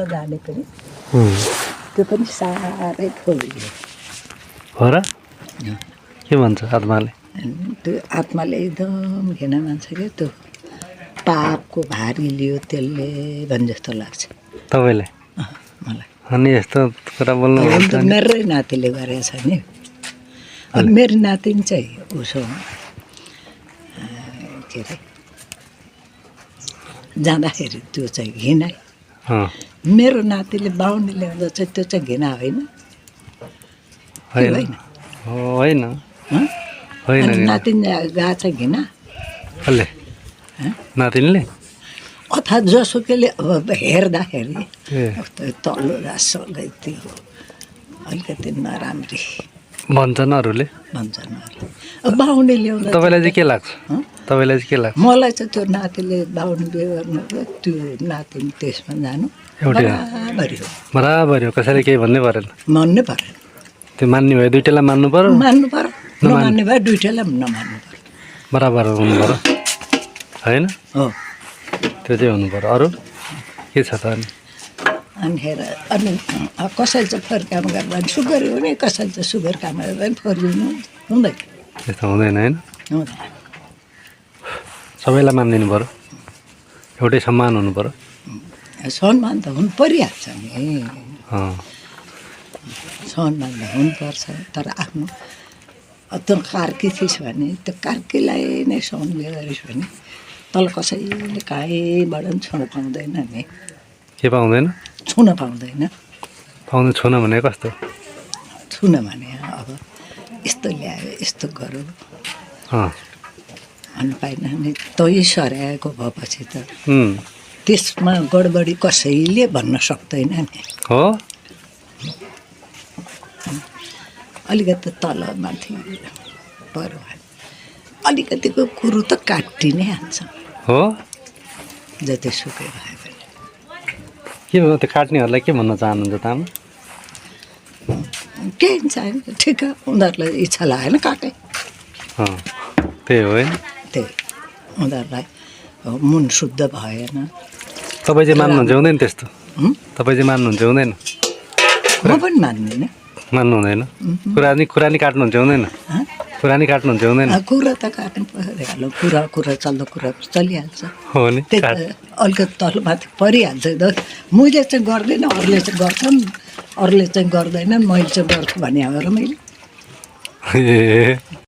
जाने पनि त्यो पनि साह्रै ठुलो हो र के भन्छ आत्माले त्यो आत्माले एकदम घृणा मान्छ क्या त्यो पापको भारी लियो त्यसले भने जस्तो लाग्छ तपाईँलाई मलाई अनि यस्तो कुरा बोल्नु मेरै नातिले गरेको छ नि अब मेरो नातिनी चाहिँ उसो के अरे जाँदाखेरि त्यो चाहिँ घिना मेरो नातिले बाहुनी ल्याउँदा चाहिँ त्यो चाहिँ घिना होइन होइन होइन नातिनी गएको छ घिना कसले नातिनीले अर्थात् जसुकैले अब हेर्दाखेरि तल्लो रासलाई त्यो अलिकति नराम्री भन्छन् अरूले भन्छन् अब बाहुनी ल्याउँदा तपाईँलाई चाहिँ के लाग्छ तपाईँलाई चाहिँ के लाग्छ मलाई चाहिँ त्यो नातिले बाहुनी बिहे गर्नु र त्यो नातिनी त्यसमा जानु बराबरी हो बराबरी हो कसैले केही भन्नै परेन मान्नै परेन त्यो मान्ने भयो दुइटैलाई मान्नु पर्यो मान्नु पर्यो नमान्ने भए दुइटैलाई नमान्नु पर्यो बराबर हुनु पर्यो होइन हो त्यो चाहिँ हुनु पर्यो अरू के छ त अनि हेर अनि कसैले चाहिँ फेरि काम गर्दा सुगर हो नि कसैले चाहिँ सुगर काम गर्दा पनि फर्किनु हुँदैन त्यस्तो हुँदैन होइन हुँदैन सबैलाई मानिदिनु पर्यो एउटै सम्मान हुनु पर्यो सम्मान त हुनु परिहाल्छ नि सम्मान त हुनुपर्छ तर आफ्नो त्यो कार्की थिइस् भने त्यो कार्कीलाई नै सम्झले गरिस् भने तल कसैले कहीँबाट पनि छुन पाउँदैन नि के पाउँदैन छुन पाउँदैन पाउँदैन छुन भने कस्तो छुन भने अब यस्तो ल्यायो यस्तो गरौँ अनि पाएन भने तै सर्याएको भएपछि त त्यसमा गडबडी कसैले भन्न सक्दैन नि हो अलिकति तल माथि पर्यो अलिकतिको कुरो त काटि नै हाल्छ हो जति सुकै भए पनि के भयो त्यो काट्नेहरूलाई के भन्न चाहनुहुन्छ तामा केही चाहिन्छ ठिक उनीहरूलाई इच्छा लागेन काटे त्यही हो होइन त्यही उनीहरूलाई मुन शुद्ध भएन तपाईँ चाहिँ मान्नुहुन्छ हुँदैन त्यस्तो तपाईँ चाहिँ मान्नुहुन्छ हुँदैन म पनि मान्दिनँ मान्नु हुँदैन कुरा नि काट्नुहुन्छ हुँदैन कुरा नि काट्नुहुन्छ हुँदैन कुरा त काट्नु परिहाल्यो कुरा चल्दो कुरा चलिहाल्छ हो नि अलिकति तल माथि परिहाल्छ मैले चाहिँ गर्दैन अरूले चाहिँ गर्छन् अरूले चाहिँ गर्दैनन् मैले चाहिँ गर्छु भने हो र मैले ए